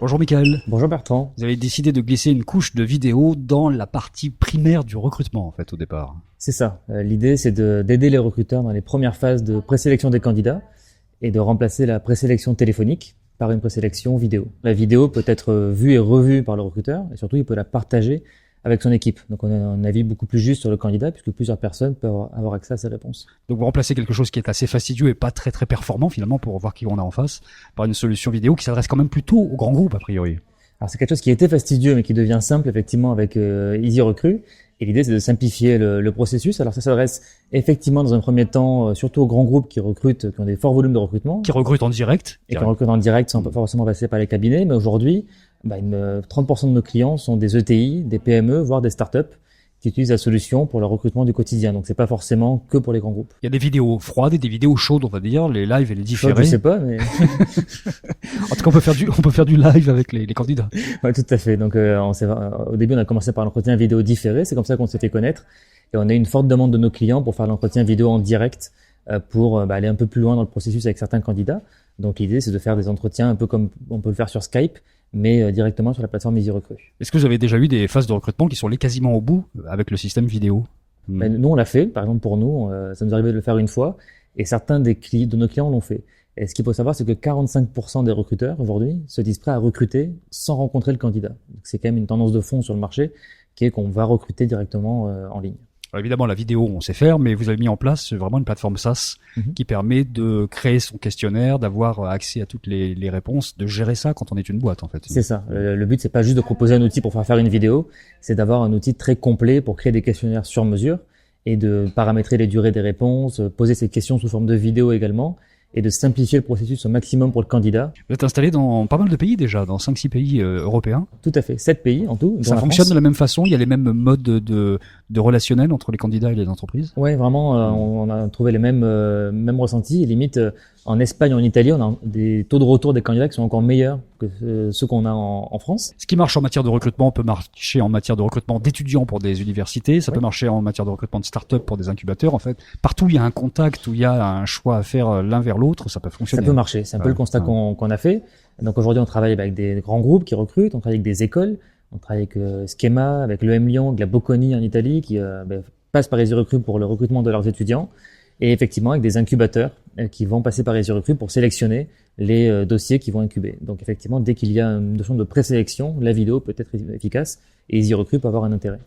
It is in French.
Bonjour Michael. Bonjour Bertrand. Vous avez décidé de glisser une couche de vidéo dans la partie primaire du recrutement en fait au départ. C'est ça. L'idée c'est d'aider les recruteurs dans les premières phases de présélection des candidats et de remplacer la présélection téléphonique par une présélection vidéo. La vidéo peut être vue et revue par le recruteur et surtout il peut la partager avec son équipe. Donc on a un avis beaucoup plus juste sur le candidat puisque plusieurs personnes peuvent avoir accès à ses réponses. Donc vous remplacez quelque chose qui est assez fastidieux et pas très performant finalement pour voir qui on a en face par une solution vidéo qui s'adresse quand même plutôt au grand groupe a priori. Alors c'est quelque chose qui était fastidieux mais qui devient simple effectivement avec EasyRecruit. Et l'idée c'est de simplifier le processus. Alors ça s'adresse effectivement dans un premier temps surtout aux grands groupes qui recrutent, qui ont des forts volumes de recrutement. Qui recrutent en direct. Et qui recrutent en direct sans forcément passer par les cabinets. Mais aujourd'hui, 30% de nos clients sont des ETI, des PME, voire des startups qui utilisent la solution pour le recrutement du quotidien. Donc c'est pas forcément que pour les grands groupes. Il y a des vidéos froides et des vidéos chaudes, on va dire, les lives et les différés. Je sais pas, mais en tout cas, on peut faire du live avec les candidats. Ouais, tout à fait. Donc au début, on a commencé par l'entretien vidéo différé. C'est comme ça qu'on s'est fait connaître. Et on a eu une forte demande de nos clients pour faire l'entretien vidéo en direct pour aller un peu plus loin dans le processus avec certains candidats. Donc l'idée, c'est de faire des entretiens un peu comme on peut le faire sur Skype, mais directement sur la plateforme EasyRecruit. Est-ce que vous avez déjà eu des phases de recrutement qui sont allées quasiment au bout avec le système vidéo? Nous, on l'a fait. Par exemple, pour nous, ça nous arrivait de le faire une fois, et certains de nos clients l'ont fait. Et ce qu'il faut savoir, c'est que 45% des recruteurs aujourd'hui se disent prêts à recruter sans rencontrer le candidat. Donc, c'est quand même une tendance de fond sur le marché, qui est qu'on va recruter directement en ligne. Alors évidemment, la vidéo, on sait faire, mais vous avez mis en place vraiment une plateforme SaaS qui permet de créer son questionnaire, d'avoir accès à toutes les réponses, de gérer ça quand on est une boîte, en fait. C'est ça. Le but, c'est pas juste de proposer un outil pour faire une vidéo, c'est d'avoir un outil très complet pour créer des questionnaires sur mesure et de paramétrer les durées des réponses, poser ces questions sous forme de vidéo également, et de simplifier le processus au maximum pour le candidat. Vous êtes installé dans pas mal de pays déjà, dans 5-6 pays européens. Tout à fait, 7 pays en tout. Ça fonctionne de la même façon, il y a les mêmes modes de relationnel entre les candidats et les entreprises. Ouais, vraiment, on a trouvé les mêmes ressentis. Et limite, en Espagne, en Italie, on a des taux de retour des candidats qui sont encore meilleurs que ceux qu'on a en France. Ce qui marche en matière de recrutement peut marcher en matière de recrutement d'étudiants pour des universités, ça peut marcher en matière de recrutement de start-up pour des incubateurs, en fait. Partout où il y a un contact, où il y a un choix à faire l'un vers l'autre, ça peut fonctionner. Ça peut marcher, c'est un peu le constat qu'on a fait. Donc aujourd'hui, on travaille avec des grands groupes qui recrutent, on travaille avec des écoles, on travaille avec Schema, avec l'EM Lyon, avec la Bocconi en Italie, qui passe par EasyRecruit pour le recrutement de leurs étudiants, et effectivement avec des incubateurs qui vont passer par EasyRecruit pour sélectionner les dossiers qui vont incuber. Donc effectivement, dès qu'il y a une notion de présélection, la vidéo peut être efficace et EasyRecruit peut avoir un intérêt.